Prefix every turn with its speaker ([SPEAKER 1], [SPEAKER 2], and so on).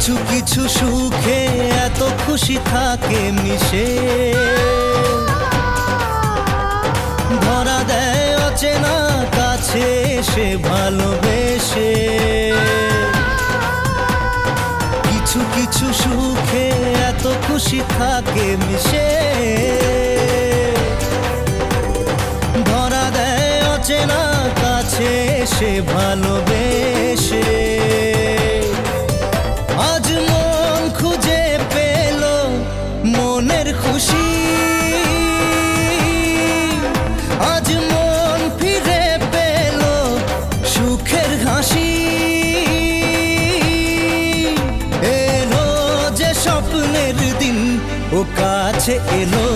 [SPEAKER 1] কিছু কিছু সুখে এত খুশি থাকে মিশে, ধরা দেয় অচেনা কাছে এসে ভালোবেসে। কিছু কিছু সুখে এত খুশি থাকে মিশে, ধরা দেয় অচেনা কাছে এসে ভালোবেসে। আজ মন খুঁজে পেল মনের খুশি, আজ মন ফিরে পেল সুখের হাসি। এলো যে স্বপ্নের দিন ও কাছে এলো।